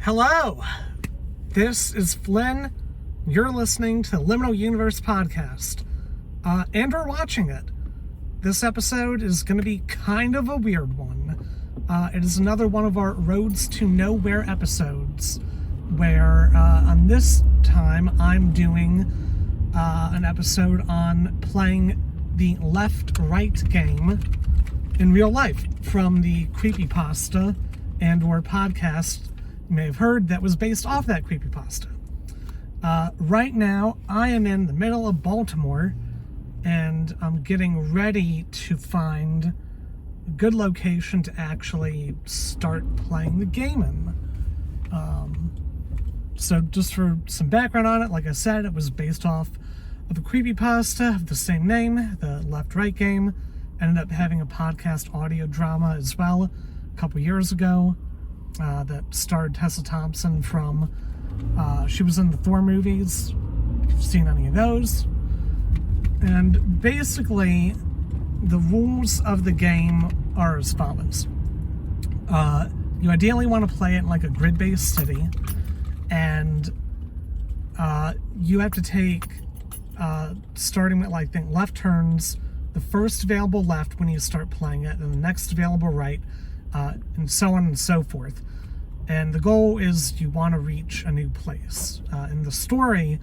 Hello, this is Flynn. You're listening to the Liminal Universe Podcast, and we're watching it. This episode is going to be kind of a weird one. It is another one of our Roads to Nowhere episodes, where on this time I'm doing an episode on playing the left-right game in real life from the creepypasta and or podcast you may have heard that was based off that creepypasta. Right now, I am in the middle of Baltimore, and I'm getting ready to find a good location to actually start playing the game in. So just for some background on it, like I said, it was based off of a creepypasta of the same name, the left-right game. Ended up having a podcast audio drama as well a couple years ago that starred Tessa Thompson from, she was in the Thor movies, if you've seen any of those. And basically, the rules of the game are as follows. You ideally want to play it in like a grid-based city, and you have to take, starting with like, think left turns, the first available left when you start playing it, and the next available right, and so on and so forth. And the goal is you want to reach a new place. In the story,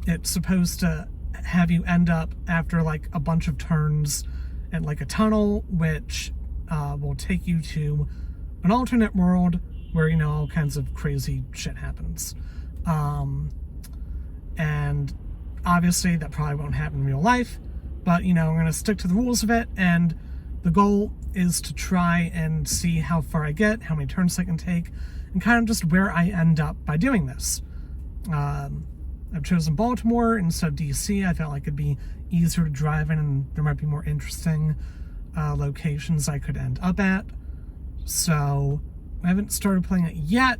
it's supposed to have you end up after like a bunch of turns at like a tunnel, which will take you to an alternate world where, you know, all kinds of crazy shit happens. And obviously that probably won't happen in real life, but, you know, I'm going to stick to the rules of it, and the goal is to try and see how far I get, how many turns I can take, and kind of just where I end up by doing this. I've chosen Baltimore instead of DC. I felt like it'd be easier to drive in, and there might be more interesting locations I could end up at. So I haven't started playing it yet,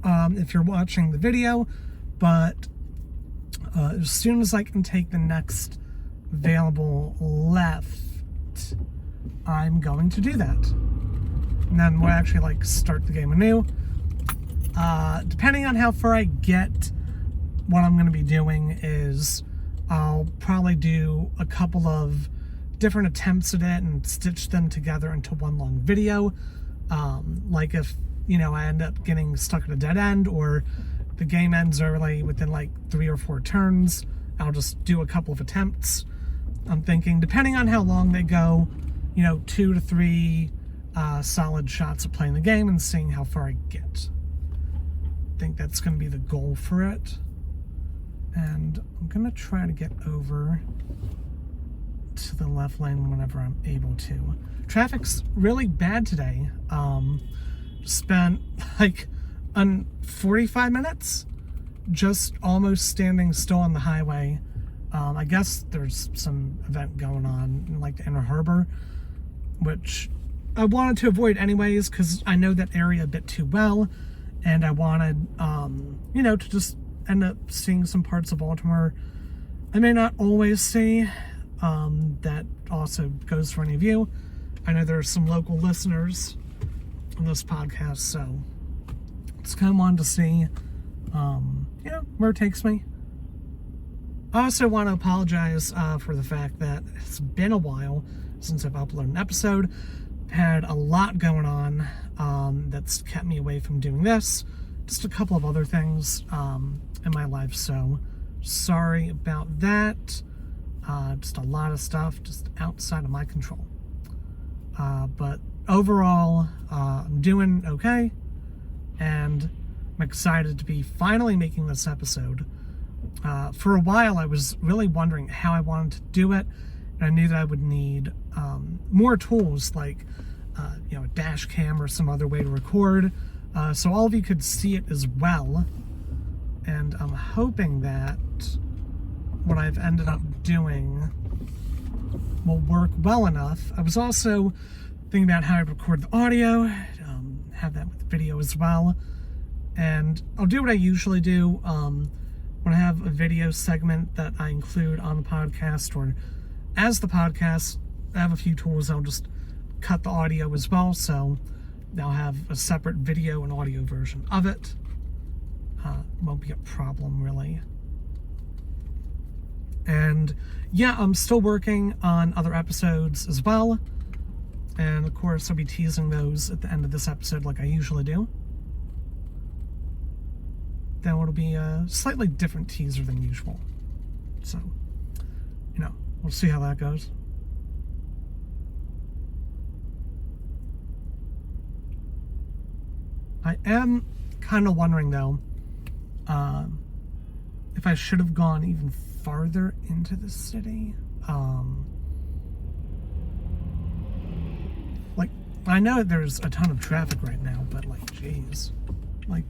if you're watching the video, but as soon as I can take the next available left, I'm going to do that. And then we'll actually like start the game anew. Depending on how far I get, what I'm going to be doing is I'll probably do a couple of different attempts at it and stitch them together into one long video. Like if, you know, I end up getting stuck at a dead end, or the game ends early within like 3 or 4 turns, I'll just do a couple of attempts. I'm thinking, depending on how long they go, you know, 2 to 3 solid shots of playing the game and seeing how far I get. I think that's going to be the goal for it. And I'm going to try to get over to the left lane whenever I'm able to. Traffic's really bad today. Spent like 45 minutes just almost standing still on the highway. I guess there's some event going on in like the Inner Harbor, which I wanted to avoid anyways because I know that area a bit too well, and I wanted, you know, to just end up seeing some parts of Baltimore I may not always see. That also goes for any of you. I know there are some local listeners on this podcast, so just kind of wanted to see, you know, where it takes me. I also want to apologize for the fact that it's been a while since I've uploaded an episode. Had a lot going on that's kept me away from doing this. Just a couple of other things in my life, so sorry about that. Just a lot of stuff just outside of my control. But overall, I'm doing okay, and I'm excited to be finally making this episode. For a while, I was really wondering how I wanted to do it, and I knew that I would need more tools like, you know, a dash cam or some other way to record, so all of you could see it as well. And I'm hoping that what I've ended up doing will work well enough. I was also thinking about how I record the audio, have that with video as well, and I'll do what I usually do. When I have a video segment that I include on the podcast or as the podcast, I have a few tools. I'll just cut the audio as well, so I'll have a separate video and audio version of it. won't be a problem, really. And yeah, I'm still working on other episodes as well. And of course, I'll be teasing those at the end of this episode like I usually do. Then it'll be a slightly different teaser than usual. So, we'll see how that goes. I am kind of wondering, though, if I should have gone even farther into the city. I know there's a ton of traffic right now, but, jeez.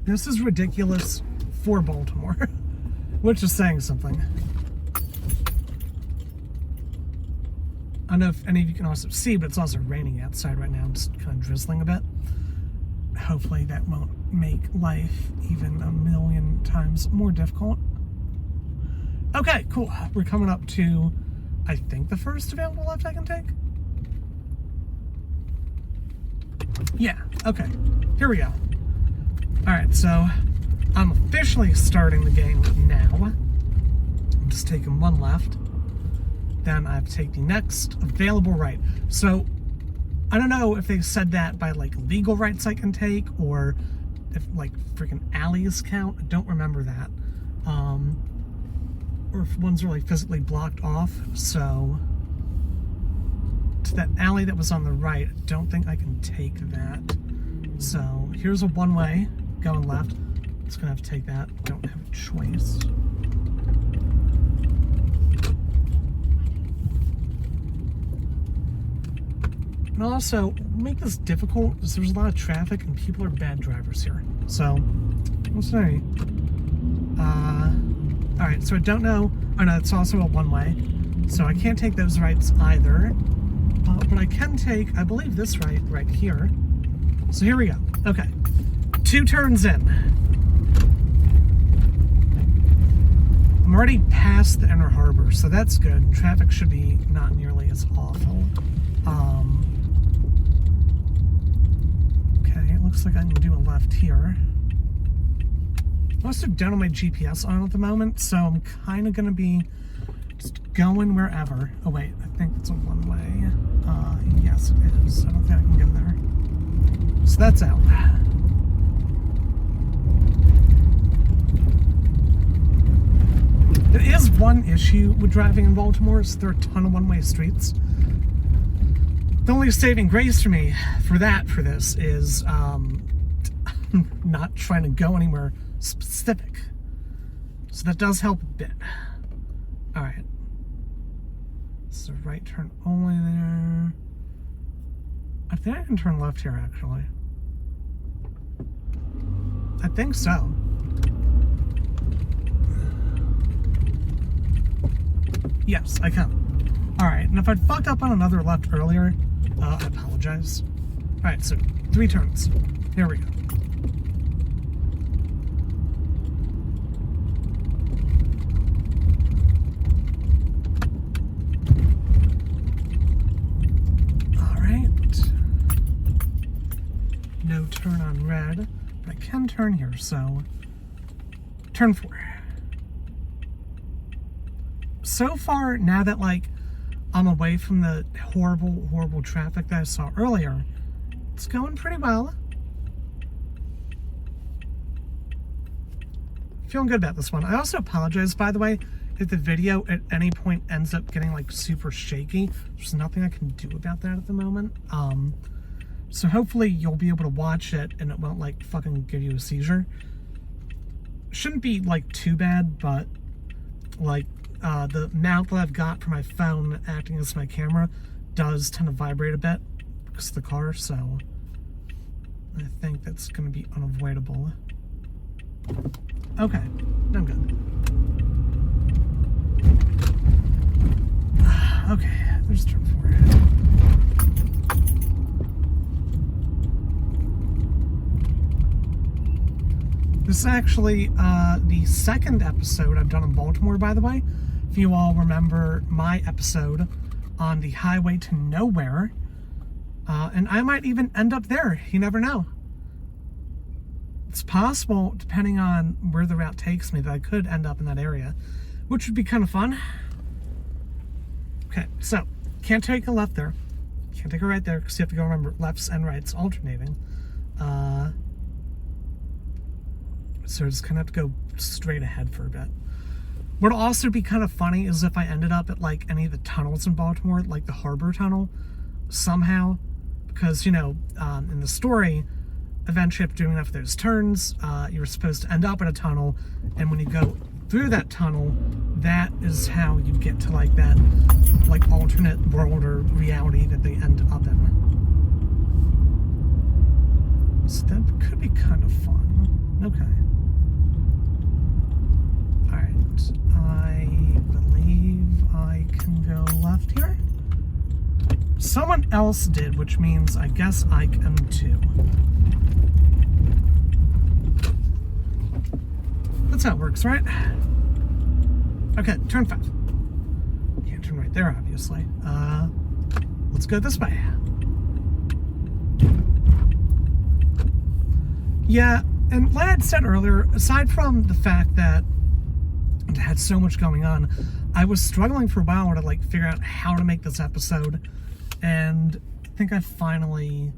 This is ridiculous for Baltimore, which is saying something. I don't know if any of you can also see, but it's also raining outside right now. It's kind of drizzling a bit. Hopefully that won't make life even a million times more difficult. Okay, cool. We're coming up to, I think, the first available left I can take. Yeah, okay. Here we go. Alright, so I'm officially starting the game now. I'm just taking one left. Then I have to take the next available right. So, I don't know if they said that by, legal rights I can take, or if, freaking alleys count. I don't remember that. Or if ones are, physically blocked off. So, to that alley that was on the right, I don't think I can take that. So, here's a one-way going left. Just gonna have to take that. Don't have a choice. And also, make this difficult because there's a lot of traffic and people are bad drivers here. So, we'll see. Alright, so I don't know. Oh no, it's also a one-way. So I can't take those rights either. But I can take, I believe, this right here. So here we go. Okay. 2 turns in. I'm already past the Inner Harbor, so that's good. Traffic should be not nearly as awful. Okay, it looks like I can do a left here. I also don't have my GPS on at the moment, so I'm kind of going to be just going wherever. Oh wait, I think it's a one-way. Yes it is. I don't think I can go there. So that's out. There is one issue with driving in Baltimore, is there are a ton of one-way streets. The only saving grace for me for this is not trying to go anywhere specific. So that does help a bit. Alright. So right turn only there. I think I can turn left here, actually. I think so. Yes, I can. Alright, and if I'd fucked up on another left earlier, I apologize. Alright, so 3 turns. Here we go. No turn on red, but I can turn here, so turn 4. So far, now that I'm away from the horrible traffic that I saw earlier, it's going pretty well. Feeling good about this one. I also apologize, by the way, if the video at any point ends up getting super shaky. There's nothing I can do about that at the moment. So hopefully you'll be able to watch it and it won't fucking give you a seizure. Shouldn't be too bad, but the mount that I've got for my phone acting as my camera does tend to vibrate a bit because of the car, so I think that's gonna be unavoidable. Okay, I'm good. Okay, there's turn 4. This is actually the second episode I've done in Baltimore, by the way. If you all remember my episode on the highway to nowhere. And I might even end up there. You never know. it's possible, depending on where the route takes me, that I could end up in that area, which would be kind of fun. Okay, so can't take a left there. Can't take a right there because you have to go, remember, lefts and rights alternating. So I just kind of have to go straight ahead for a bit. What'll also be kind of funny is if I ended up at like any of the tunnels in Baltimore, like the Harbor Tunnel, somehow, because, you know, in the story, eventually after doing enough of those turns, you're supposed to end up in a tunnel, and when you go through that tunnel, that is how you get to like that, like alternate world or reality that they end up in. So that could be kind of fun. Okay. I believe I can go left here. Someone else did, which means I guess I can too. That's how it works, right? Okay, turn 5. Can't turn right there, obviously. Let's go this way. Yeah, and like I said earlier, aside from the fact that it had so much going on, I was struggling for a while to like figure out how to make this episode, and I think I finally,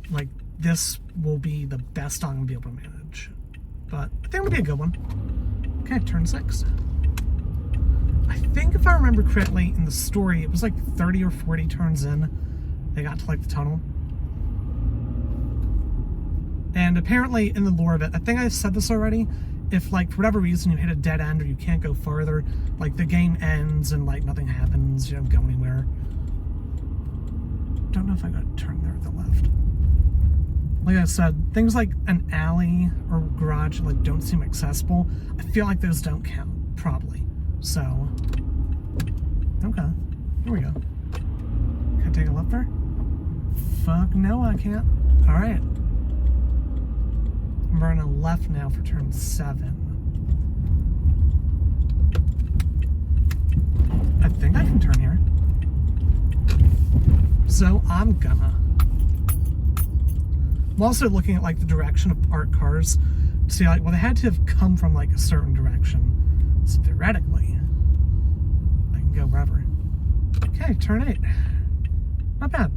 like, this will be the best I'm gonna be able to manage. But I think it'll be a good one. Okay, turn 6. I think if I remember correctly in the story, it was like 30 or 40 turns in, they got to like the tunnel. And apparently in the lore of it, I think I said this already, if, like, for whatever reason you hit a dead end or you can't go further, like, the game ends and, like, nothing happens, you don't go anywhere. Don't know if I got to turn there at the left. Like I said, things like an alley or garage, like, don't seem accessible. I feel like those don't count, probably. So, okay, here we go. Can I take a left there? Fuck no, I can't. Alright. We're on a left now for turn 7. I think I can turn here. So I'm gonna. I'm also looking at like the direction of parked cars to see, like, well, they had to have come from like a certain direction. So theoretically, I can go wherever. Okay, turn 8. Not bad.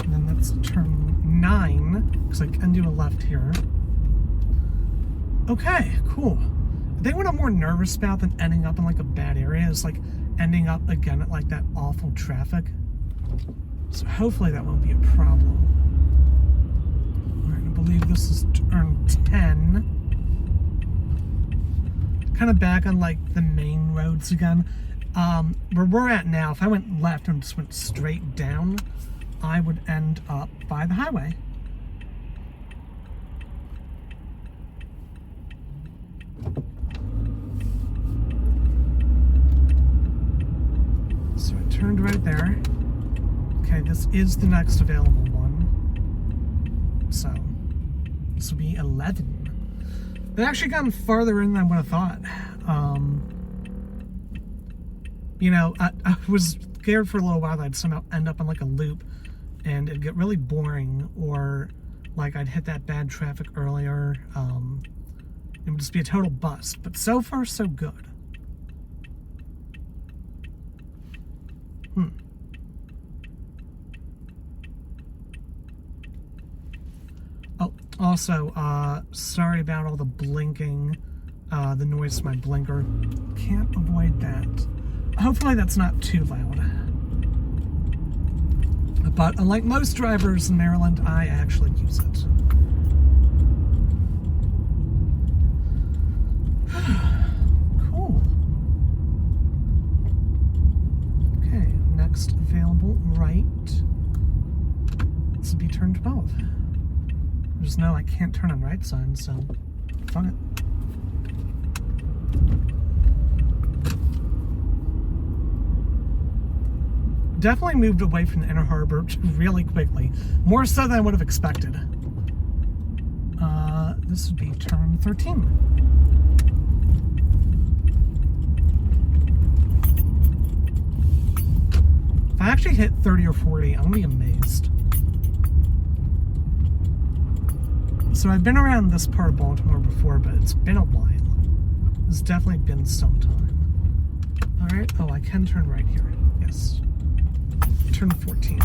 And then let's turn 9, because I can do a left here. Okay, cool. I think what I'm more nervous about than ending up in like a bad area is like ending up again at like that awful traffic. So hopefully that won't be a problem. Alright, I believe this is turn 10. Kind of back on like the main roads again. Where we're at now, if I went left and just went straight down, I would end up by the highway. So I turned right there. Okay, this is the next available one. So, this will be 11. They've actually gotten farther in than I would have thought. You know, I was scared for a little while that I'd somehow end up in like a loop and it'd get really boring, or like I'd hit that bad traffic earlier. It would just be a total bust. But so far, so good. Oh, also, sorry about all the blinking, the noise of my blinker. Can't avoid that. Hopefully that's not too loud. But unlike most drivers in Maryland, I actually use it. Cool. Okay, next available right. This will be turn 12. Just know I can't turn on right signs, so fuck it. Definitely moved away from the inner harbor really quickly. More so than I would have expected. This would be turn 13. If I actually hit 30 or 40, I'm gonna be amazed. So I've been around this part of Baltimore before, but it's been a while. It's definitely been some time. Alright, oh, I can turn right here. Yes. Turn 14.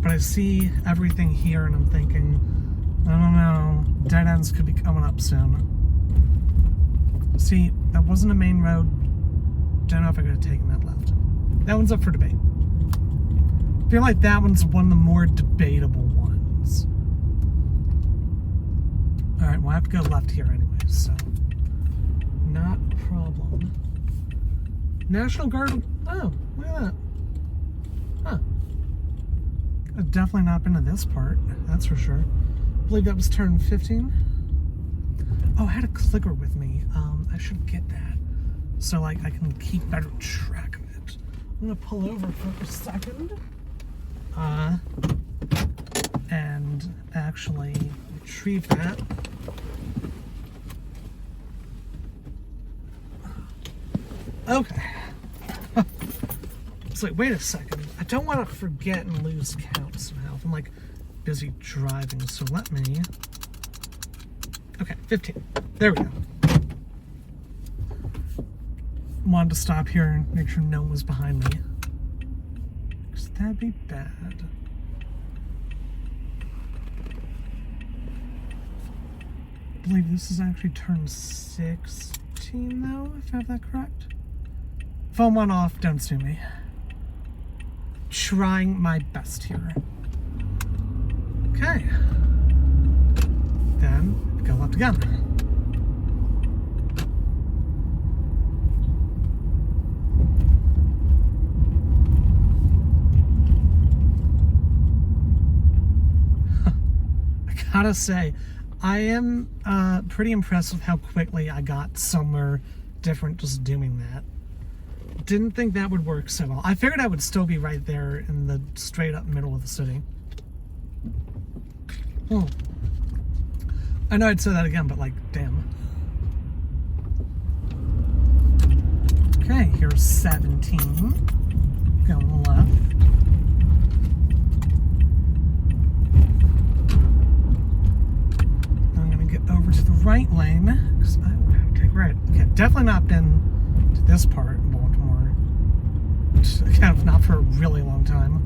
But I see everything here and I'm thinking, I don't know, dead ends could be coming up soon. See, that wasn't a main road. Don't know if I could have taken that left. That one's up for debate. I feel like that one's one of the more debatable ones. Alright, well I have to go left here anyway, so not a problem. National Guard, oh, look at that. Huh. I've definitely not been to this part, that's for sure. I believe that was turn 15. Oh, I had a clicker with me. I should get that. So, like, I can keep better track of it. I'm gonna pull over for a second. And actually retrieve that. Okay. It's like, wait a second. I don't want to forget and lose count somehow. If I'm like busy driving, so let me. Okay, 15. There we go. Wanted to stop here and make sure no one was behind me. Because that'd be bad. I believe this is actually turn 16 though, if I have that correct. Phone went off, don't sue me. Trying my best here. Okay. Then, go left again. I gotta say, I am pretty impressed with how quickly I got somewhere different just doing that. Didn't think that would work so well. I figured I would still be right there in the straight up middle of the city. Oh. I know I'd say that again, but like, damn. Okay, here's 17. Going left. I'm gonna get over to the right lane, because I will have to take right. Okay, definitely not been to this part of Baltimore. Again, not for a really long time.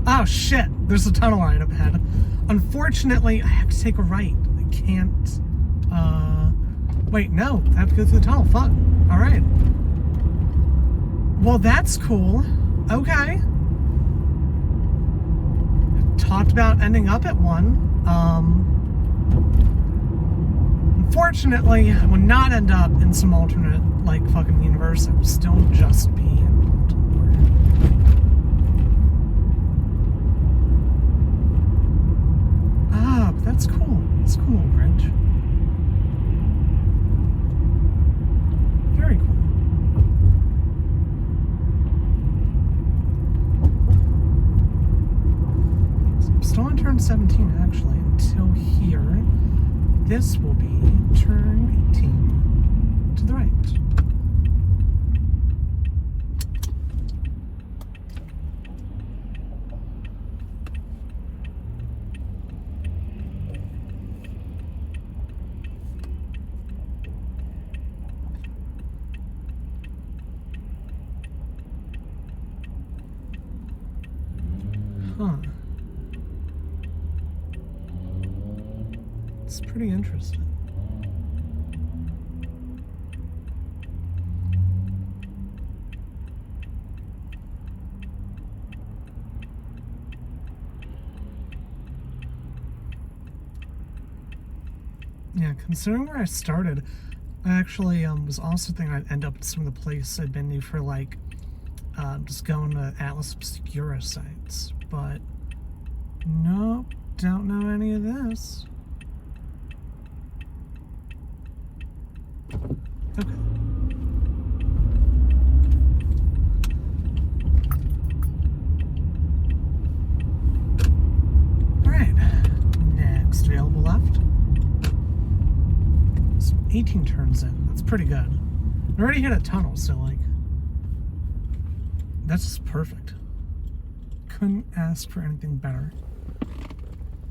Oh shit, there's a tunnel right up ahead. Unfortunately, I have to take a right. I can't, wait, no, I have to go through the tunnel, fuck. Alright. Well, that's cool. Okay. Talked about ending up at one. Unfortunately, I would not end up in some alternate, like, fucking universe. I would still just be in Baltimore. Ah, but that's cool. It's a cool little bridge. Very cool. So I'm still on turn 17, actually, until here. This will be turn 18 to the right. Huh. It's pretty interesting. Yeah, considering where I started, I actually was also thinking I'd end up at some of the places I'd been to for like just going to Atlas Obscura sites, but nope, don't know any of this. Okay. Alright, next available left. So 18 turns in, that's pretty good. I already hit a tunnel, so like, that's just perfect. Couldn't ask for anything better.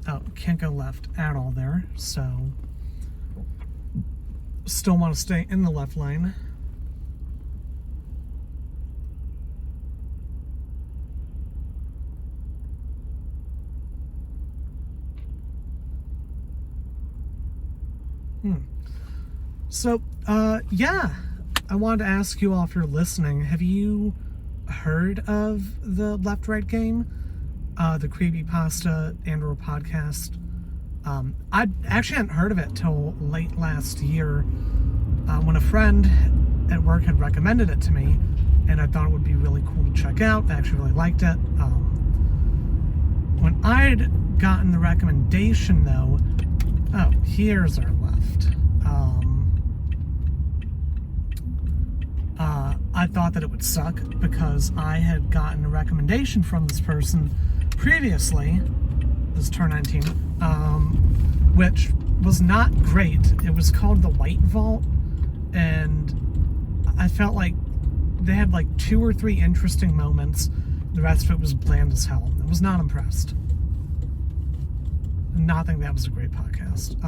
Oh, can't go left at all there, so still want to stay in the left lane. So, yeah, I wanted to ask you all if you're listening, have you heard of the left-right game? The creepypasta and/or podcast? I actually hadn't heard of it till late last year when a friend at work had recommended it to me, and I thought it would be really cool to check out. I actually really liked it. When I'd gotten the recommendation, though, oh, here's our left. I thought that it would suck because I had gotten a recommendation from this person previously, this turn 19, which was not great. It was called the White Vault, and I felt like they had like 2 or 3 interesting moments. The rest of it was bland as hell. I was not impressed. Not think that was a great podcast.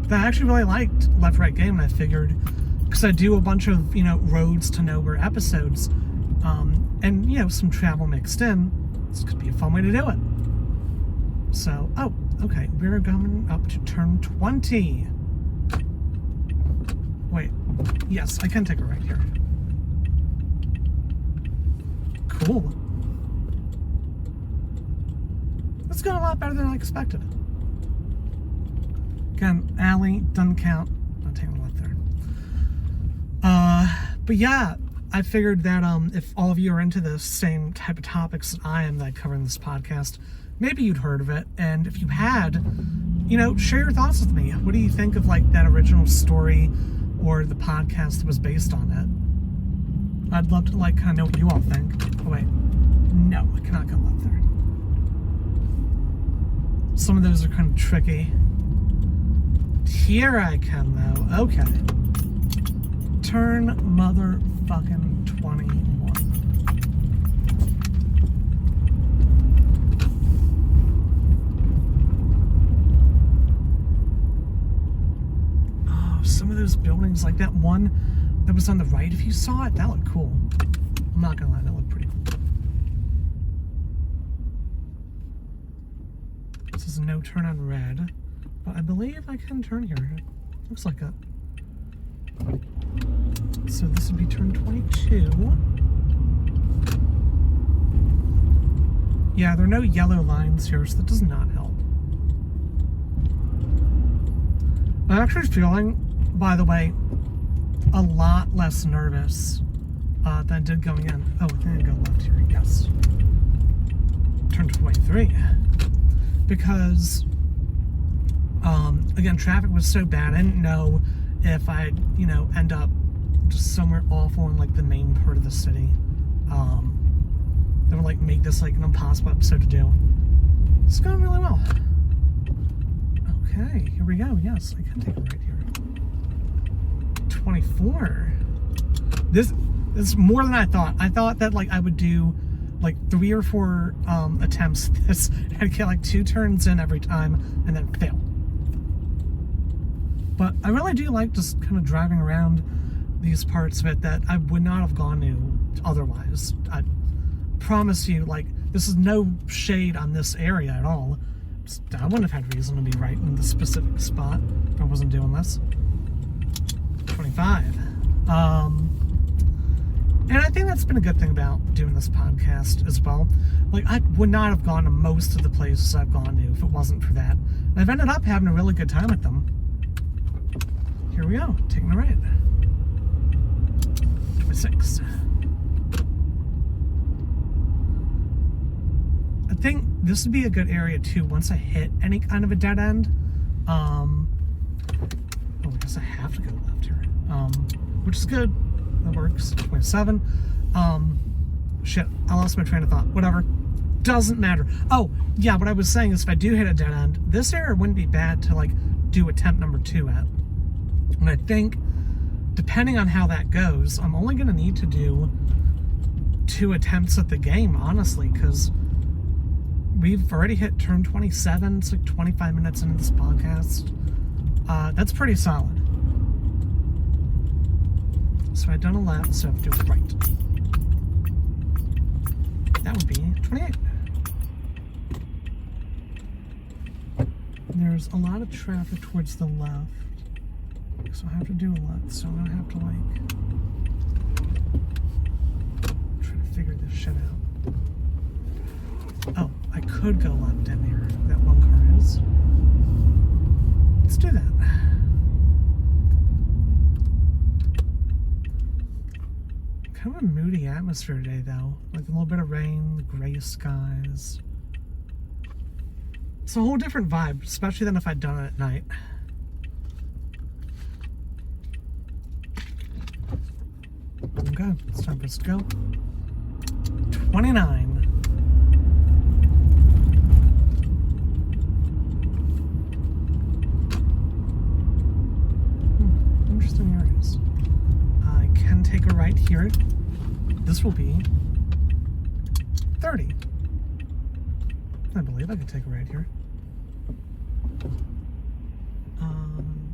But I actually really liked Left Right Game, and I figured, because I do a bunch of, Roads to Nowhere episodes, and, some travel mixed in, this could be a fun way to do it. So, oh, okay, we're going up to turn 20. Wait, yes, I can take a right here. Cool. That's going a lot better than I expected. Again, alley, doesn't count. Not taking a left there. But yeah, I figured that if all of you are into the same type of topics that I am that I cover in this podcast, maybe you'd heard of it. And if you had, share your thoughts with me. What do you think of like that original story or the podcast that was based on it? I'd love to kind of know what you all think. Oh wait, no, I cannot go left there. Some of those are kind of tricky. Here I can, though. Okay. Turn motherfucking 21. Oh, some of those buildings, like that one that was on the right, if you saw it, that looked cool. I'm not gonna lie, that looked pretty cool. This is no turn on red. But I believe I can turn here. Looks like it. So this would be turn 22. Yeah, there are no yellow lines here, so that does not help. I'm actually feeling, by the way, a lot less nervous than I did going in. Oh, I think I go left here, yes. Turn 23. Because again, traffic was so bad, I didn't know if I'd, end up just somewhere awful in, the main part of the city. That would, make this, an impossible episode to do. It's going really well. Okay, here we go. Yes, I can take it right here. 24. This is more than I thought. I thought that, I would do, 3 or 4 attempts at this, and I'd get, 2 turns in every time, and then fail. But I really do like just kind of driving around these parts of it that I would not have gone to otherwise. I promise you, this is no shade on this area at all. I wouldn't have had reason to be right in the specific spot if I wasn't doing this. 25. And I think that's been a good thing about doing this podcast as well. I would not have gone to most of the places I've gone to if it wasn't for that. And I've ended up having a really good time with them. Here we go, taking the right. 26. I think this would be a good area too once I hit any kind of a dead end. Oh, I guess I have to go left here. Which is good. That works. 27. Shit, I lost my train of thought. Whatever. Doesn't matter. Oh, yeah, what I was saying is if I do hit a dead end, this area wouldn't be bad to do attempt number 2 at. And I think, depending on how that goes, I'm only going to need to do 2 attempts at the game, honestly, because we've already hit turn 27. It's like 25 minutes into this podcast. That's pretty solid. So I've done a left, so I have to do a right. That would be 28. There's a lot of traffic towards the left, so I have to do a lot. So I'm gonna have to like try to figure this shit out. Oh, I could go left in here. That one car is. Let's do that. Kind of a moody atmosphere today, though. Like a little bit of rain, gray skies. It's a whole different vibe, especially than if I'd done it at night. Okay, it's time for us to go. 29. Interesting areas. I can take a right here. This will be 30. I believe I can take a right here.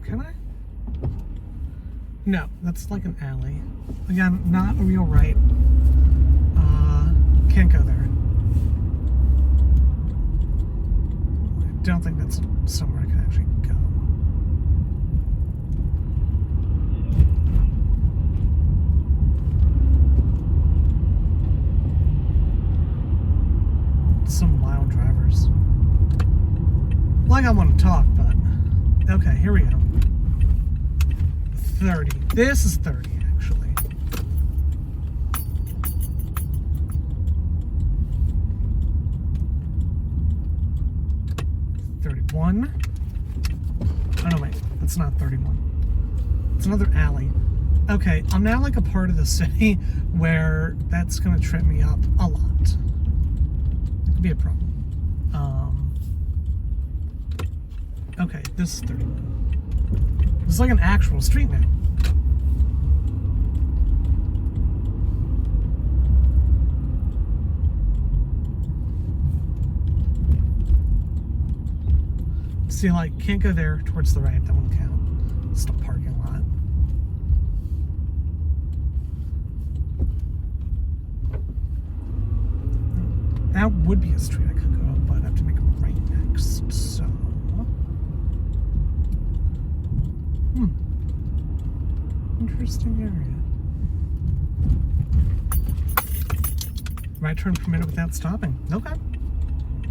Can I? No, that's like an alley. Again, not a real right. Can't go there. I don't think that's somewhere I can actually go. Some wild drivers. Like I want to talk, but okay, here we go. 30. This is 30, actually. $31. Oh no, wait, that's not 31. It's another alley. Okay, I'm now like a part of the city where that's gonna trip me up a lot. It could be a problem. Okay, this is 31. It's like an actual street now. See, like, can't go there towards the right. That won't count. It's the parking lot. That would be a street I could go up, but I have to make a right next. So, interesting area. Right turn permitted without stopping. Okay.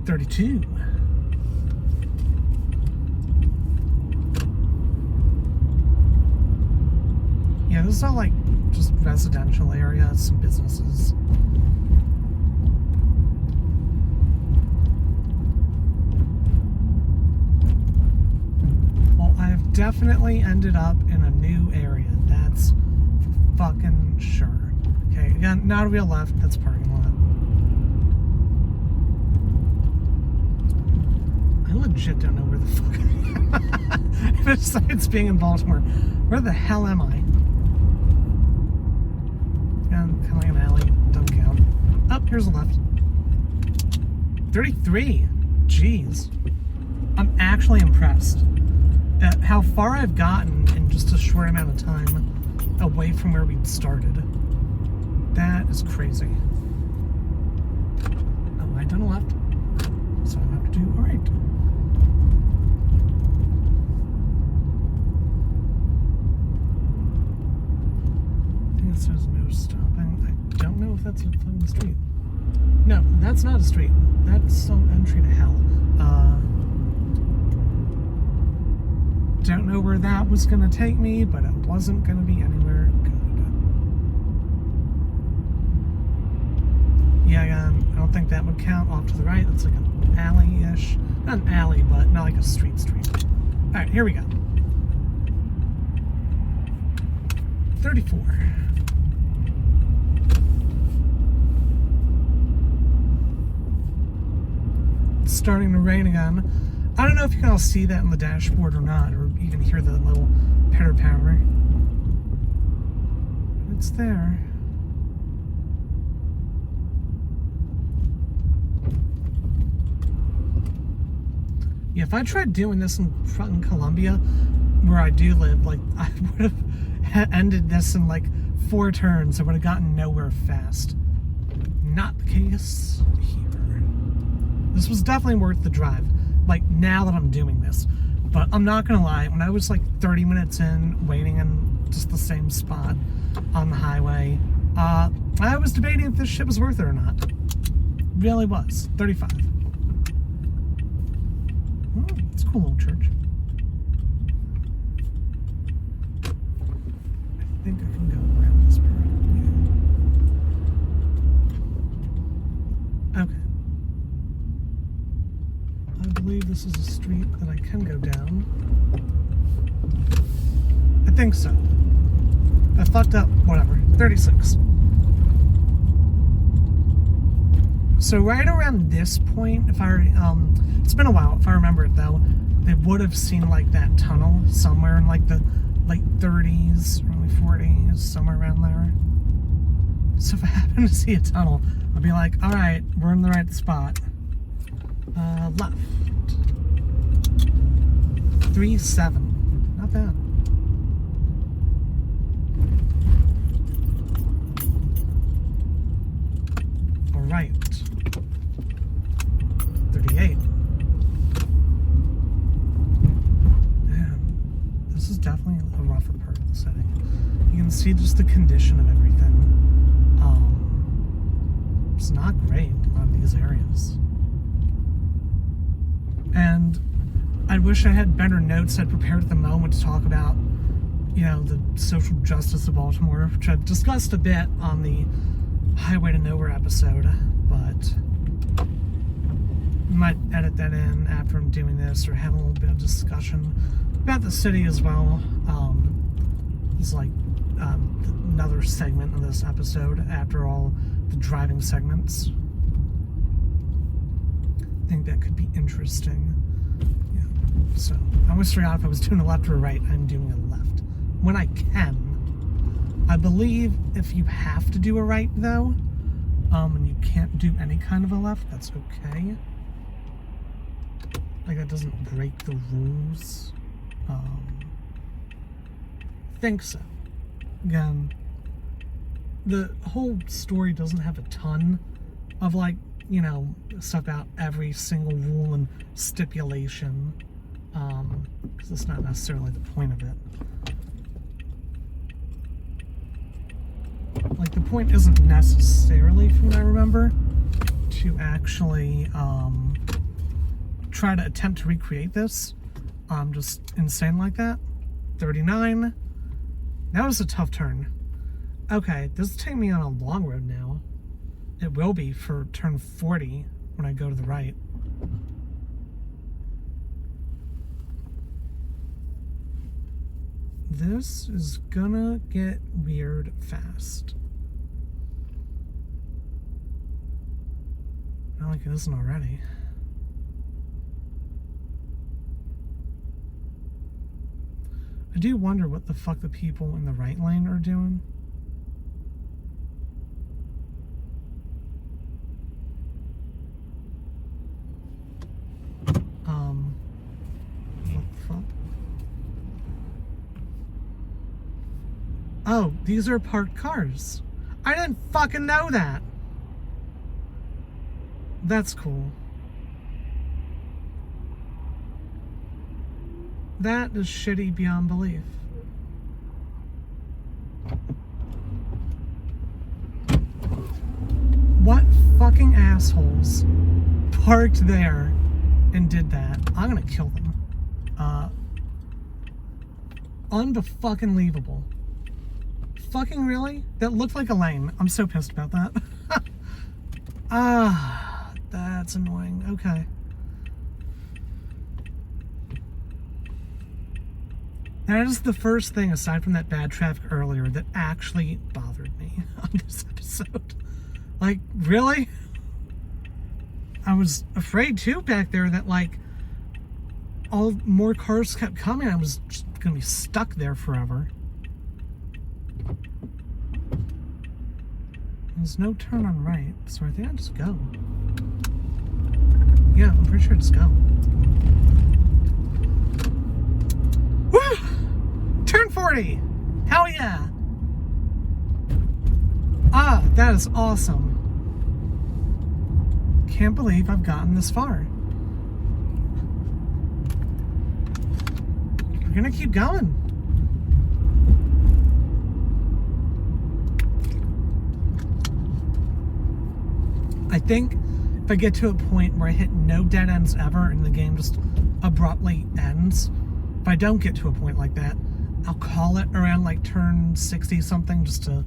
32. Yeah, this is all like just residential area, some businesses. Well, I've definitely ended up in a new area. That's for fucking sure. Okay, again, not a real left, that's parking lot. I legit don't know where the fuck I am. Besides being in Baltimore, where the hell am I? Kind of like an alley, don't count. Oh, here's a left. 33. Jeez. I'm actually impressed at how far I've gotten in just a short amount of time away from where we started. That is crazy. Oh, I done a left, so I have to do a right. I think it says no stopping. I don't know if that's a fucking street. No, that's not a street. That's some entry to hell. Don't know where that was going to take me, but it wasn't going to be anywhere good. Yeah, I don't think that would count. Off to the right, that's like an alley-ish. Not an alley, but not like a street. Alright, here we go. 34. It's starting to rain again. I don't know if you can all see that on the dashboard or not, or you can hear the little pitter-patter. It's there. Yeah, if I tried doing this in fucking Columbia, where I do live, like, I would have ended this in, like, 4 turns. I would have gotten nowhere fast. Not the case here. This was definitely worth the drive, like, now that I'm doing this. But I'm not gonna lie, when I was, like, 30 minutes in, waiting in just the same spot on the highway, I was debating if this shit was worth it or not. Really was. 35. Oh, it's a cool little church. I think I can go around this part. Yeah. Okay. I believe this is a street that I can go down. I think so. I fucked up. Whatever. 36. So right around this point, if I, it's been a while, if I remember it though, they would have seen like that tunnel somewhere in like the late 30s, early 40s, somewhere around there. So if I happen to see a tunnel, I'll be like, all right, we're in the right spot. Left. 3-7. Not bad. All right. 38. Man, this is definitely a rougher part of the setting. You can see just the condition of everything. It's not great in a lot of these areas. And I wish I had better notes I'd prepared at the moment to talk about, you know, the social justice of Baltimore, which I've discussed a bit on the Highway to Nowhere episode, but I might edit that in after I'm doing this or have a little bit of discussion about the city as well. It's like another segment of this episode after all the driving segments. I think that could be interesting. Yeah. So I almost forgot if I was doing a left or a right. I'm doing a left when I can. I believe if you have to do a right though, and you can't do any kind of a left, that's okay. Like that doesn't break the rules. I think so. Again, the whole story doesn't have a ton of like, you know, stuff about every single rule and stipulation, because that's not necessarily the point of it. Like, the point isn't necessarily, from what I remember, to actually try to attempt to recreate this. Just insane like that. 39. That was a tough turn. Okay, this will take me on a long road now. It will be for turn 40 when I go to the right. This is gonna get weird fast. Not like it isn't already. I do wonder what the fuck the people in the right lane are doing. What the fuck? Oh, these are parked cars. I didn't fucking know that. That's cool. That is shitty beyond belief. What fucking assholes parked there and did that? I'm gonna kill them. Unfucking-leavable. Fucking really? That looked like a lane. I'm so pissed about that. That's annoying. Okay. That is the first thing, aside from that bad traffic earlier, that actually bothered me on this episode. Like, really? I was afraid, too, back there that, like, all more cars kept coming. I was just gonna be stuck there forever. There's no turn on right, so I think I'll just go. Yeah, I'm pretty sure it's go. is awesome. Can't believe I've gotten this far. We're gonna keep going. I think if I get to a point where I hit no dead ends ever and the game just abruptly ends, if I don't get to a point like that, I'll call it around like turn 60 something just to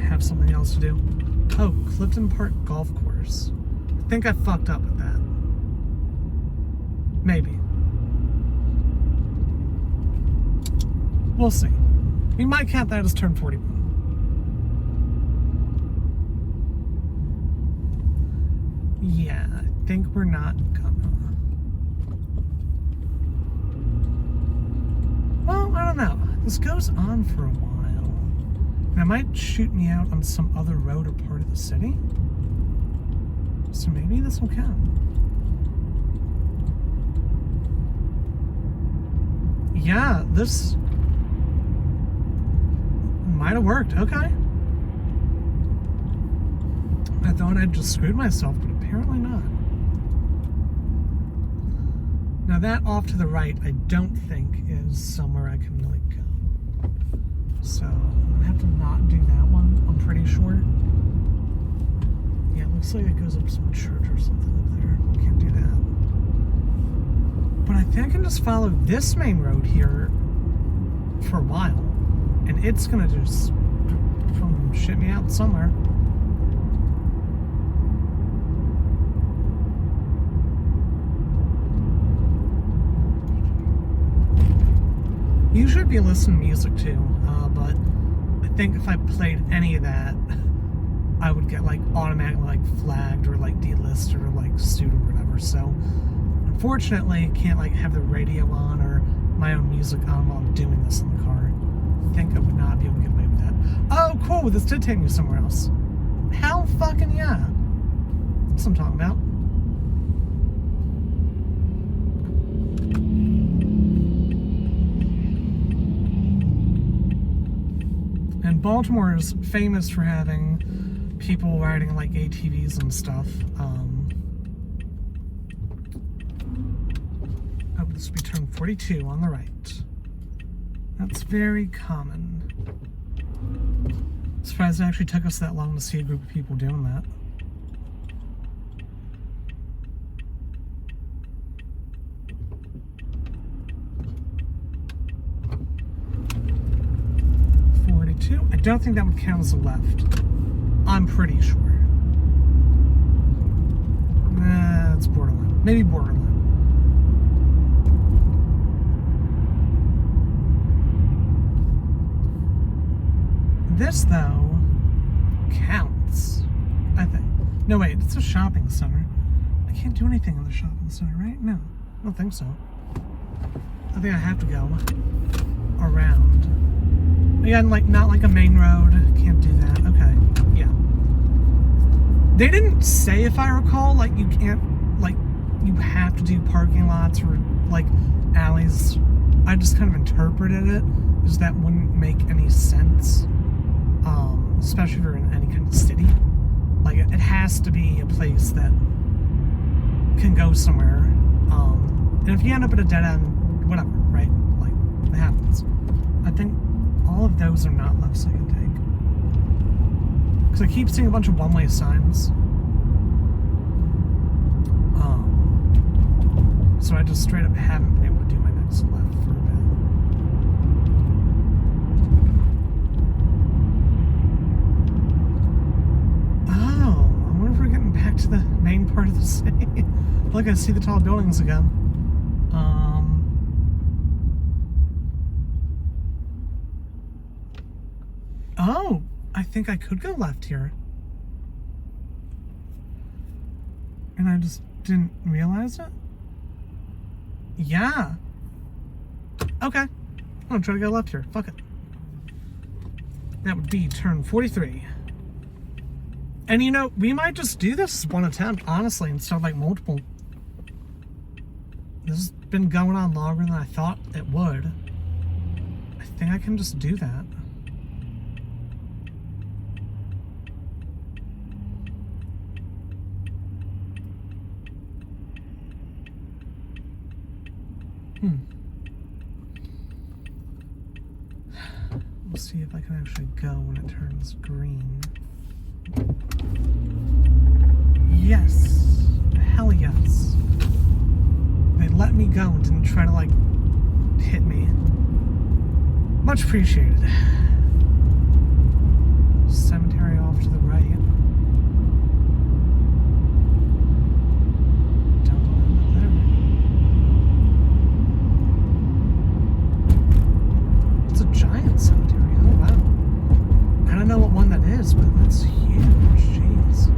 have something else to do. Oh, Clifton Park Golf Course. I think I fucked up with that. Maybe. We'll see. We might count that as turn 41. Yeah, I think we're not gonna. Well, I don't know. This goes on for a while. And it might shoot me out on some other road or part of the city. So maybe this will count. Yeah, this might have worked. Okay. I thought I'd just screwed myself, but apparently not. Now that off to the right, I don't think is somewhere I can really go. So I'm gonna have to not do that one, I'm pretty sure. Yeah, it looks like it goes up some church or something up there. Can't do that. But I think I can just follow this main road here for a while. And it's gonna just shit me out somewhere. You should be listening to music too, but I think if I played any of that, I would get like automatically like flagged or like delisted or like sued or whatever. So unfortunately, I can't like have the radio on or my own music on while I'm doing this in the car. I think I would not be able to get away with that. Oh, cool! This did take me somewhere else. Hell fucking yeah! That's what I'm talking about. And Baltimore is famous for having people riding like ATVs and stuff. Oh, this will be turn 42 on the right. That's very common. Surprised it actually took us that long to see a group of people doing that. I don't think that would count as a left. I'm pretty sure. It's borderline. Maybe borderline. This, though, counts, I think. No, wait, it's a shopping center. I can't do anything in the shopping center, right? No, I don't think so. I think I have to go around. Again, like, not like a main road. Can't do that. Okay, yeah. They didn't say, if I recall, like, you can't, like, you have to do parking lots or, like, alleys. I just kind of interpreted it as that wouldn't make any sense. Especially if you're in any kind of city. Like, it has to be a place that can go somewhere. And if you end up at a dead end, whatever, right? Like, it happens. I think all of those are not lefts I can take. Because I keep seeing a bunch of one-way signs. So I just straight up haven't been able to do my next left for a bit. Oh, I wonder if we're getting back to the main part of the city. Look, I see the tall buildings again. Oh, I think I could go left here. And I just didn't realize it? Yeah. Okay. I'm gonna try to go left here. Fuck it. That would be turn 43. And you know, we might just do this as one attempt, honestly, instead of like multiple. This has been going on longer than I thought it would. I think I can just do that. We'll see if I can actually go when it turns green. Yes. Hell yes. They let me go and didn't try to, like, hit me. Much appreciated. Cemetery off to the right. Don't know there. It's a giant cemetery. Oh, wow. I don't know what one that is, but that's huge. Jeez.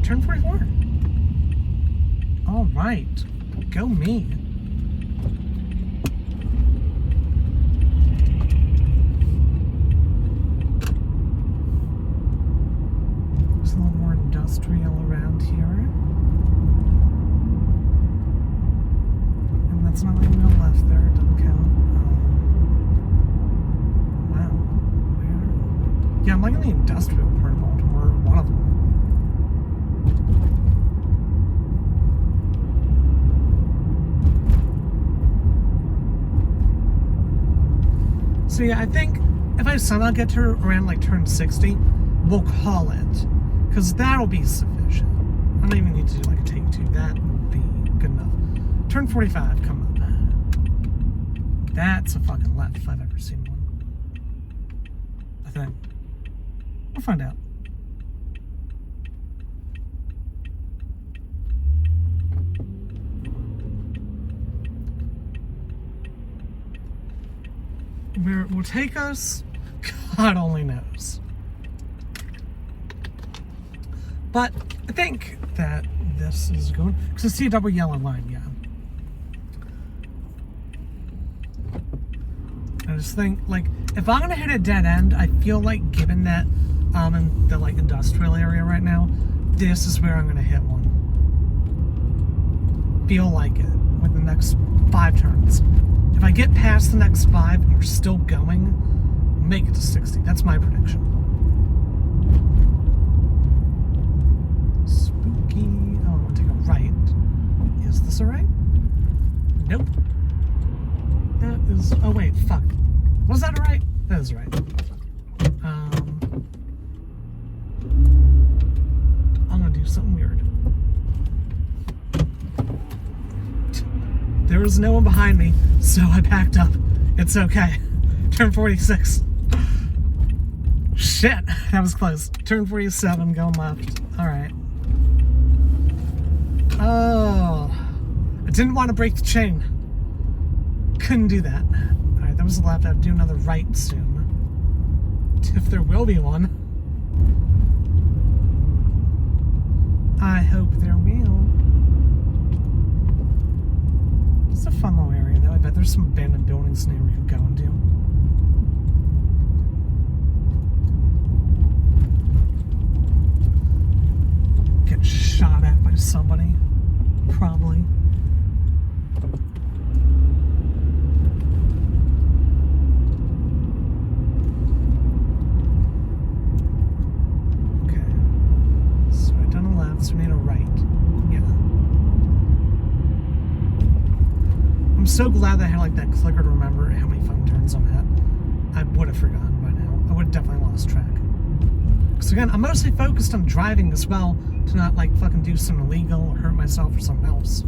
Turn 44. All right. Go me. There's a little more industrial around here. And that's not like no left there. It doesn't count. Wow. Where? Yeah, I'm like in the industrial part of Baltimore. One of them. So yeah, I think if I somehow get to around like turn 60, we'll call it. Because that'll be sufficient. I don't even need to do like a take two. That would be good enough. Turn 45, come up. That's a fucking left if I've ever seen one. I think. We'll find out. Where it will take us, God only knows. But I think that this is going, because I see a double yellow line, yeah. I just think, like, if I'm gonna hit a dead end, I feel like given that I'm in the like industrial area right now, this is where I'm gonna hit one. Feel like it with the next 5 turns. If I get past the next 5 and we're still going, make it to 60. That's my prediction. Spooky. Oh, I'm gonna take a right. Is this a right? Nope. That is. Oh wait, fuck. Was that a right? That is a right. I'm gonna do something weird. There was no one behind me, so I backed up. It's okay. Turn 46. Shit, that was close. Turn 47, going left. Alright. Oh. I didn't want to break the chain. Couldn't do that. Alright, that was the left. I have to do another right soon. If there will be one. I hope there will. It's a fun little area, though. I bet there's some abandoned buildings near we could go into. Get shot at by somebody. Probably. Okay. So I've done a left, so we need a right. Yeah. I'm so glad that I had like that clicker to remember how many fucking turns I'm at. I would have forgotten by now. I would have definitely lost track. Because again, I'm mostly focused on driving as well to not like fucking do something illegal or hurt myself or something else.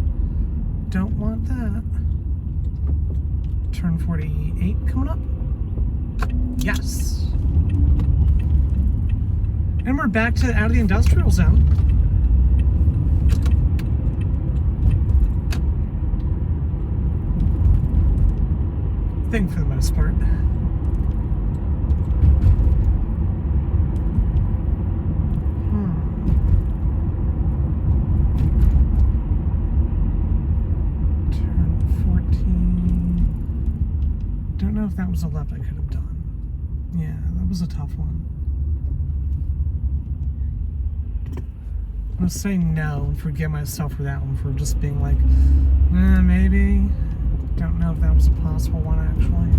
Don't want that. Turn 48 coming up. Yes. And we're back to out of the industrial zone. I think for the most part. was a left I could have done. Yeah, that was a tough one. I'm gonna say no and forgive myself for that one, for just being like, maybe. Don't know if that was a possible one, actually.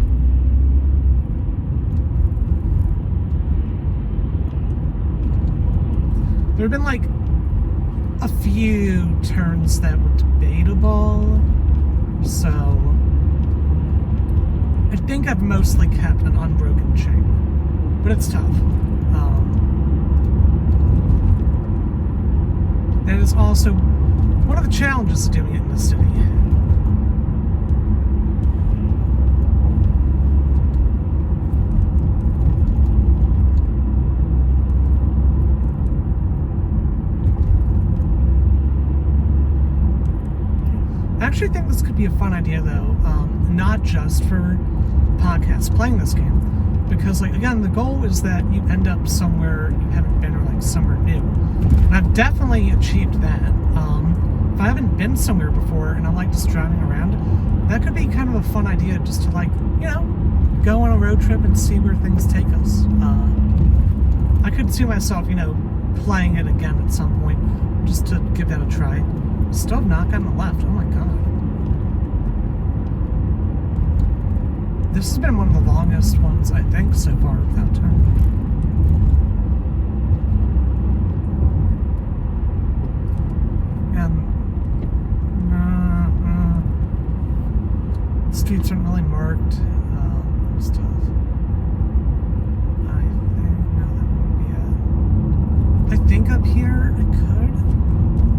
There have been like a few turns that were debatable, so I think I've mostly kept an unbroken chain, but it's tough. That is also one of the challenges of doing it in the city. I actually think this could be a fun idea, though, not just for podcasts, playing this game, because, like, again, the goal is that you end up somewhere you haven't been, or like somewhere new, and I've definitely achieved that. If I haven't been somewhere before and I like just driving around, that could be kind of a fun idea, just to, like, you know, go on a road trip and see where things take us. I could see myself, you know, playing it again at some point, just to give that a try. Still not on the left. Oh my god. This has been one of the longest ones, I think, so far without turn. Streets aren't really marked. It's tough. I think, no, that wouldn't be it. I think up here I could.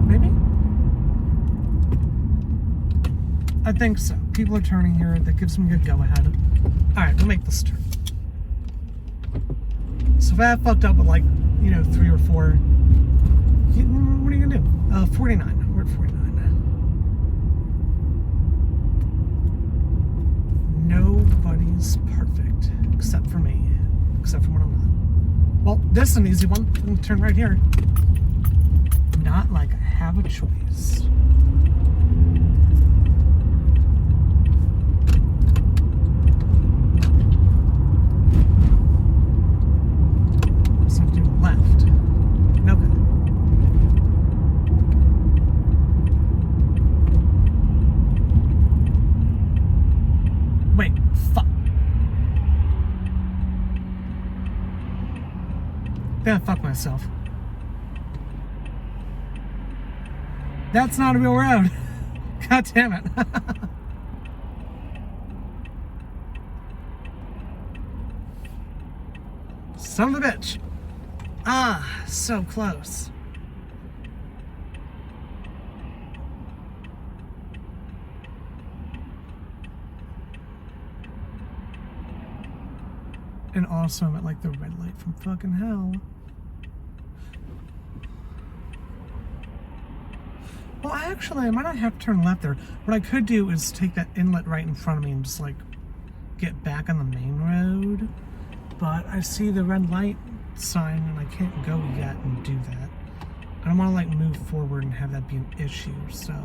Maybe? I think so. People are turning here. That gives them a good go-ahead. Alright, we'll make this turn. So if I have fucked up with, like, you know, 3 or 4, what are you gonna do? 49. We're at 49 now. Nobody's perfect. Except for me. Except for when I'm not. Well, this is an easy one. I'm gonna turn right here. Not like I have a choice. Yeah, fuck myself. That's not a real road. God damn it. Son of a bitch. Ah, so close. And also I'm at like the red light from fucking hell. Well, actually, I might not have to turn left there. What I could do is take that inlet right in front of me and just, like, get back on the main road. But I see the red light sign and I can't go yet and do that. I don't want to, like, move forward and have that be an issue, so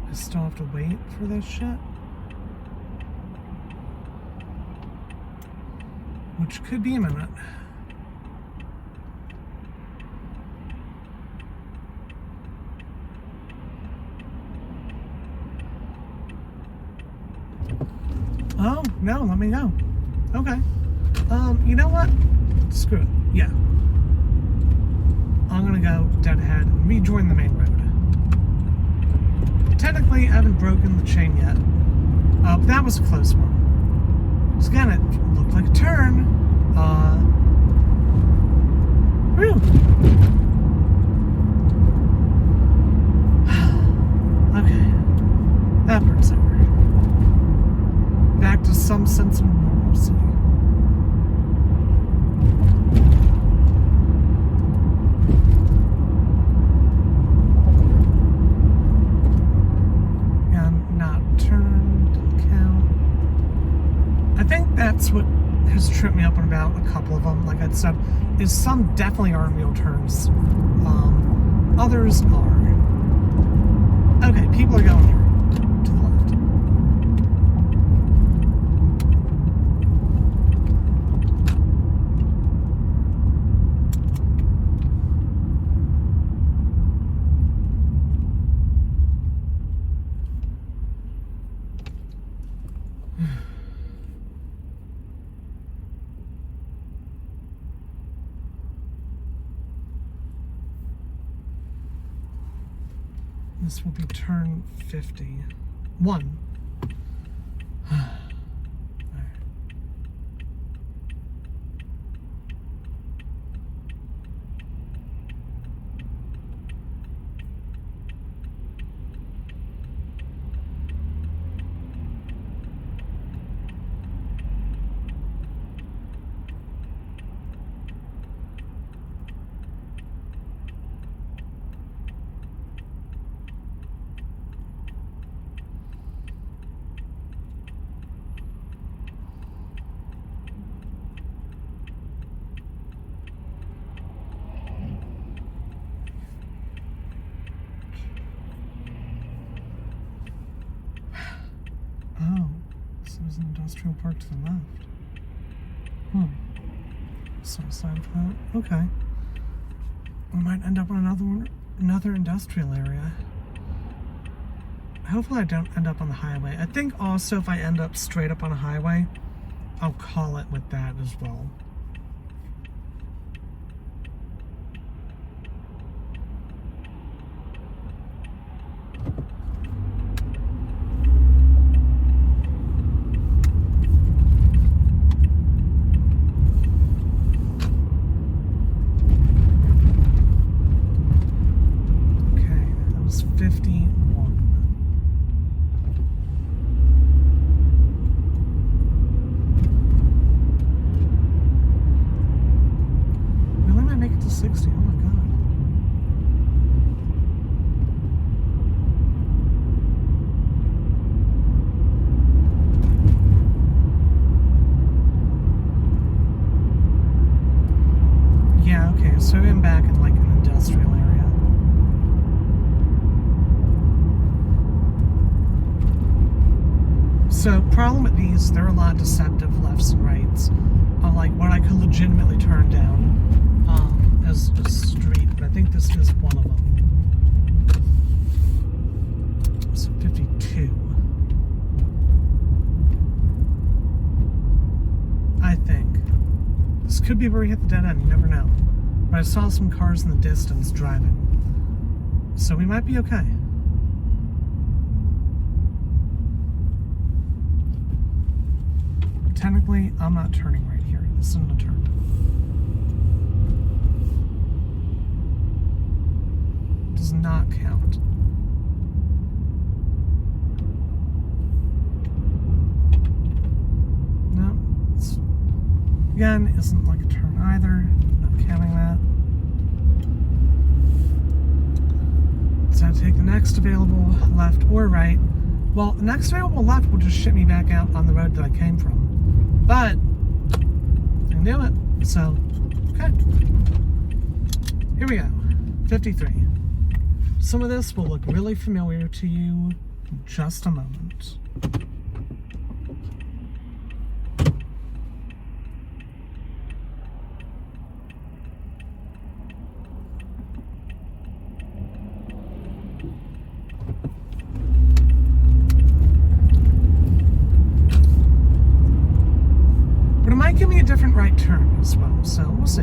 I still have to wait for this shit. Which could be a minute. Oh, no, let me go. Okay. You know what? Screw it. Yeah. I'm gonna go dead ahead and rejoin the main road. Technically, I haven't broken the chain yet. But that was a close one. So again, it looked like a turn. Whew. Okay. That part's over. Back to some sense of normalcy. And not turned, don't count. I think that's what has tripped me up on about a couple of them, like I said, is some definitely aren't real turns. Others are. Okay, people are going here to the left. This will be turn 50. 1. Oh, so there's an industrial park to the left. So sign for that. Okay. We might end up on another industrial area. Hopefully I don't end up on the highway. I think also if I end up straight up on a highway, I'll call it with that as well. Okay, that was 51. Really might make it to 60. Oh my god. Yeah, okay, so I'm back in like an industrial area. So, problem with these, they're a lot of deceptive lefts and rights on like what I could legitimately turn down as a street, but I think this is one of them. So 52. I think. This could be where we hit the dead end, you never know. But I saw some cars in the distance driving. So we might be okay. Technically, I'm not turning right here. This isn't a turn. Does not count. No. Again, isn't like a turn either. Not counting that. So I take the next available left or right. Well, the next available left will just ship me back out on the road that I came from. But I can do it. So, okay. Here we go. 53. Some of this will look really familiar to you in just a moment. But it might give me a different right turn as well, so we'll see.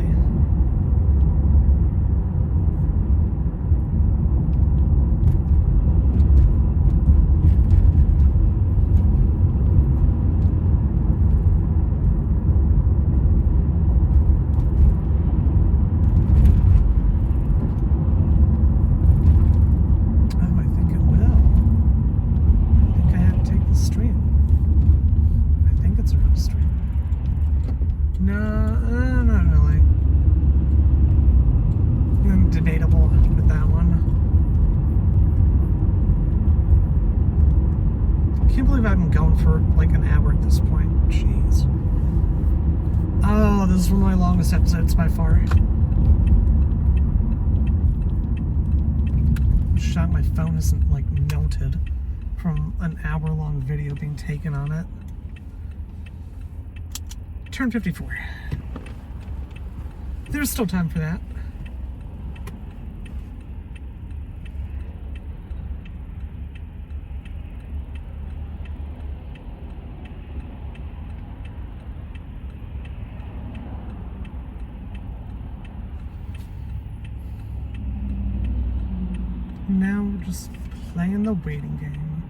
Debatable with that one. Can't believe I've been going for like an hour at this point. Jeez. Oh, this is one of my longest episodes by far. Shot my phone isn't like melted from an hour-long video being taken on it. Turn 54. There's still time for that. Now we're just playing the waiting game.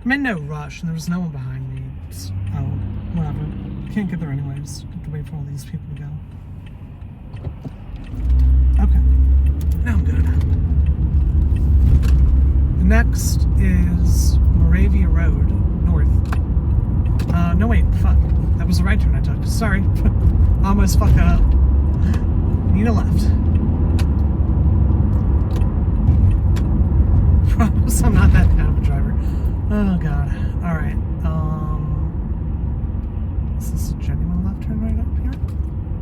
I'm in no rush, and there's no one behind me. Oh, whatever. Can't get there anyways. Have to wait for all these people to go. Okay. Now I'm good. The next is Moravia Road, north. No wait, fuck. That was the right turn I took. Sorry. I almost fucked that up. Need a left. Promise I'm not that bad of a driver. Oh god. Alright. Is this a genuine left turn right up here?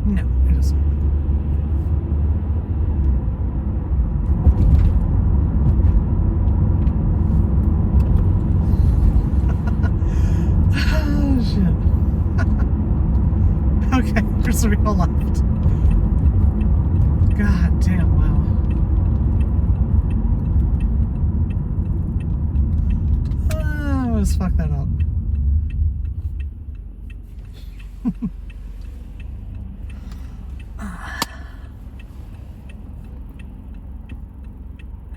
No, it isn't. Oh shit. Okay, there's a real left. God damn, wow. Oh, let's fuck that up.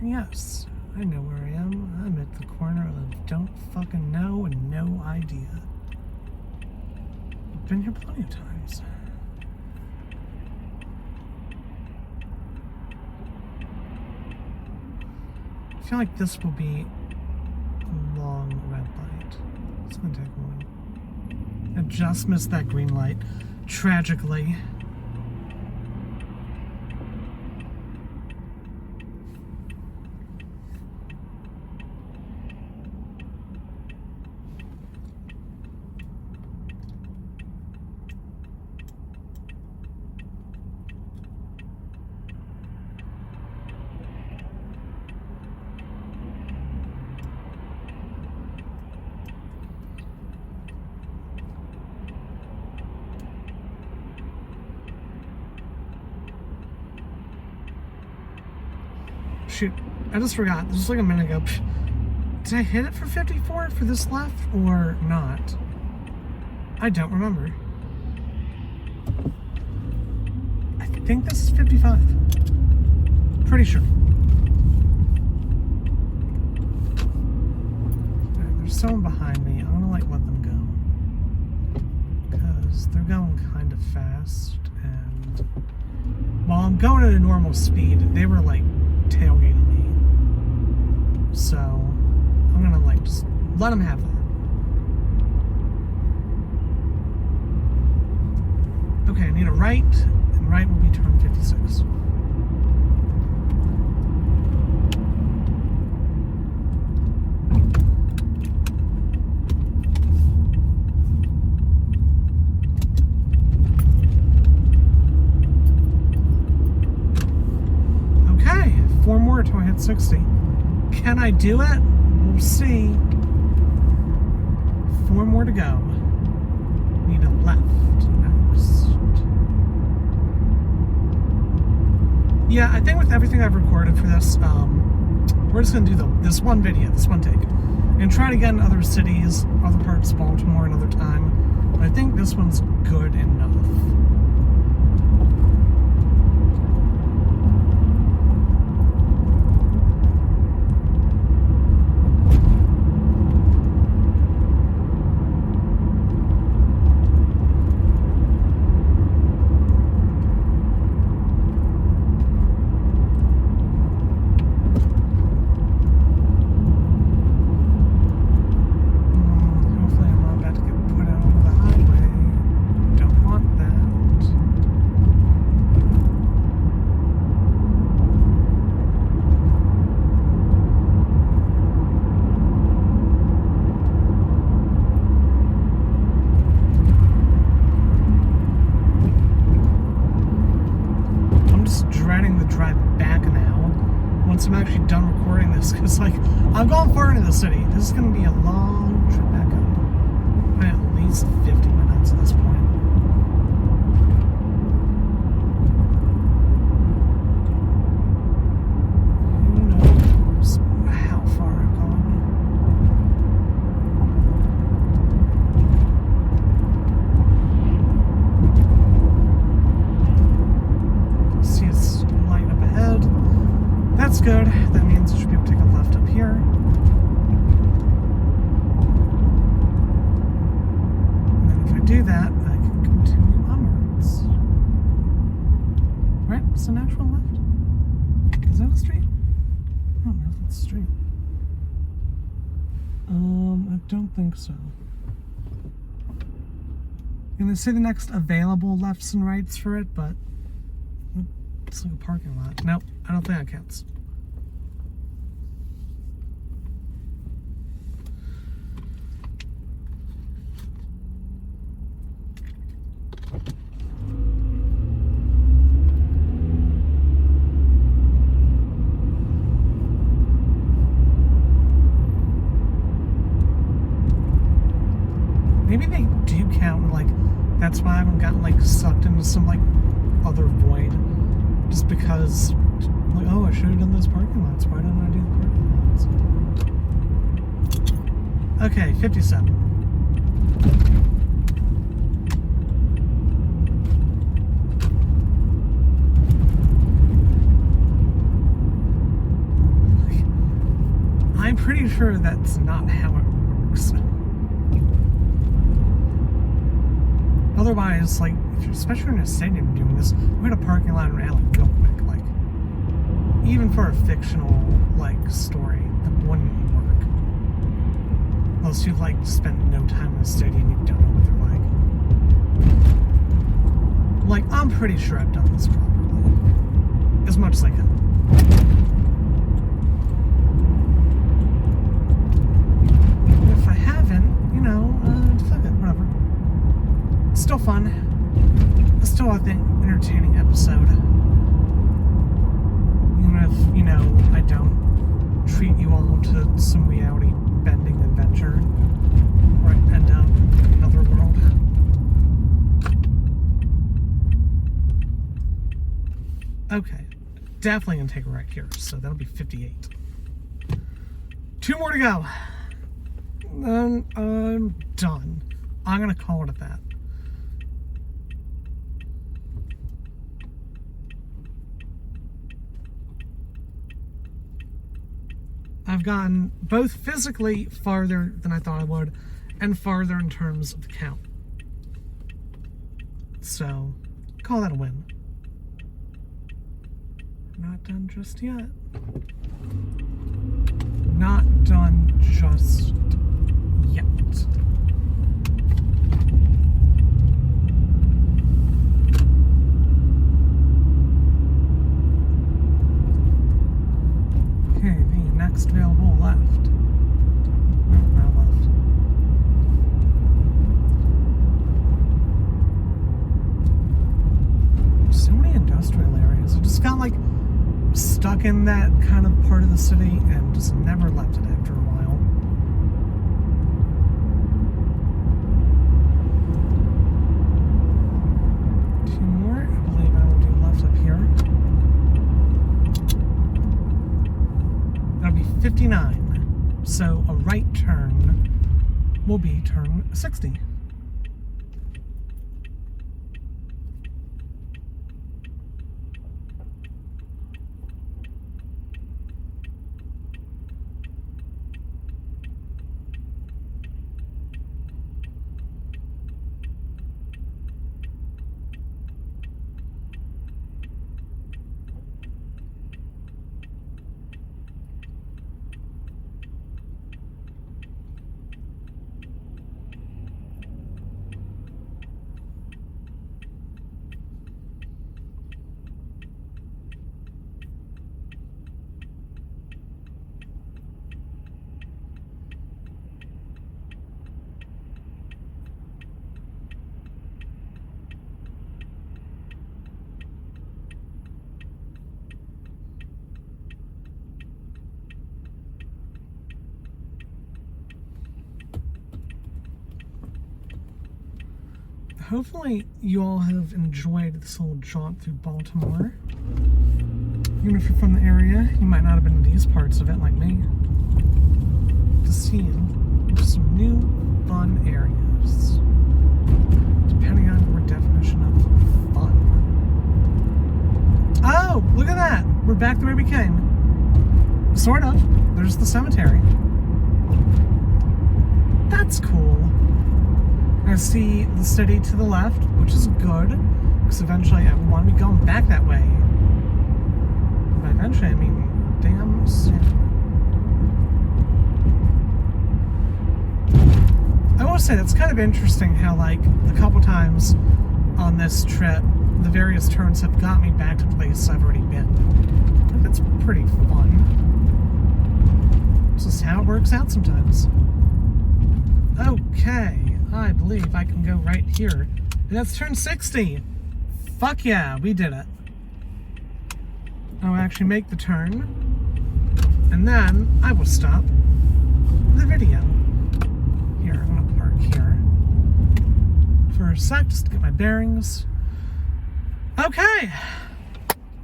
Yes, I know where I am. I'm at the corner of don't fucking know and no idea. I've been here plenty of times. I feel like this will be a long red light. It's gonna take a while. I just missed that green light, tragically. Shoot, I just forgot. Just like a minute ago. Did I hit it for 54 for this left or not? I don't remember. I think this is 55. Pretty sure. Right, there's someone behind me. I'm gonna like let them go. Because they're going kind of fast and while I'm going at a normal speed, they were like tailgating me. So I'm gonna like just let them have that. Okay, I need a right, and right will be turn 56. Okay, 4 more till I hit 60. Can I do it? We'll see. 4 more to go. Need a left next. Yeah, I think with everything I've recorded for this, we're just gonna do this one video, this one take, and try to get in other cities, other parts of Baltimore another time. But I think this one's good enough. I'm actually done recording this because like I'm going far into the city. This is going to be a long trip back home. At least 50 minutes at this point. Who knows how far I've gone. See, it's light up ahead. That's good. That means I should be able to take a left up here. And then if I do that, I can continue onwards. Right? It's an actual left. Is that a street? I don't know if it's a street. I don't think so. And they say the next available lefts and rights for it, but it's like a parking lot. Nope, I don't think that counts. Maybe they do count, like, that's why I haven't gotten, like, sucked into some, like, other void. Just because, like, oh, I should have done those parking lots. Why didn't I do the parking lots? Okay, 57. I'm pretty sure that's not how it works. Otherwise, like, if you're, especially in a stadium doing this, we had a parking lot in alley real quick. Like, even for a fictional, like, story, that wouldn't work. Unless you've, like, spent no time in a stadium, you don't know what they're like. Like, I'm pretty sure I've done this properly. As much as I can. If I haven't, you know, fuck it, whatever. Still fun. Still, I think, entertaining episode. Even if, you know, I don't treat you all to some reality-bending adventure or end up in another world. Okay. Definitely gonna take a right here, so that'll be 58. 2 more to go. Then I'm done. I'm gonna call it at that. I've gotten both physically farther than I thought I would, and farther in terms of the count. So, call that a win. Not done just yet. Not done just yet. Okay, the next available left. No, not left. So many industrial areas. I just got, like, stuck in that kind of part of the city and just never left it after a while. Two more. I believe I will do left up here. That'll be 59. So a right turn will be turn 60. Hopefully you all have enjoyed this little jaunt through Baltimore. Even if you're from the area, you might not have been in these parts of it like me. Just seeing some new fun areas. Depending on your definition of fun. Oh, look at that! We're back the way we came. Sort of. There's the cemetery. That's cool. I see the city to the left, which is good, because eventually I want to be going back that way. But eventually, I mean, damn soon. I will say, that's kind of interesting how, like, a couple times on this trip, the various turns have got me back to places I've already been. I think that's pretty fun. This is how it works out sometimes. Okay, I believe I can go right here. And that's turn 60. Fuck yeah, we did it. I'll actually make the turn. And then I will stop the video. Here, I'm gonna park here for a sec just to get my bearings. Okay,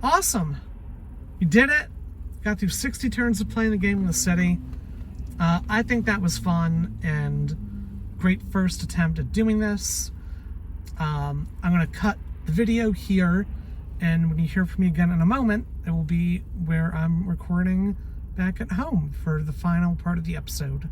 awesome. We did it. Got through 60 turns of playing the game in the city. I think that was fun and great first attempt at doing this. I'm going to cut the video here, and when you hear from me again in a moment, it will be where I'm recording back at home for the final part of the episode.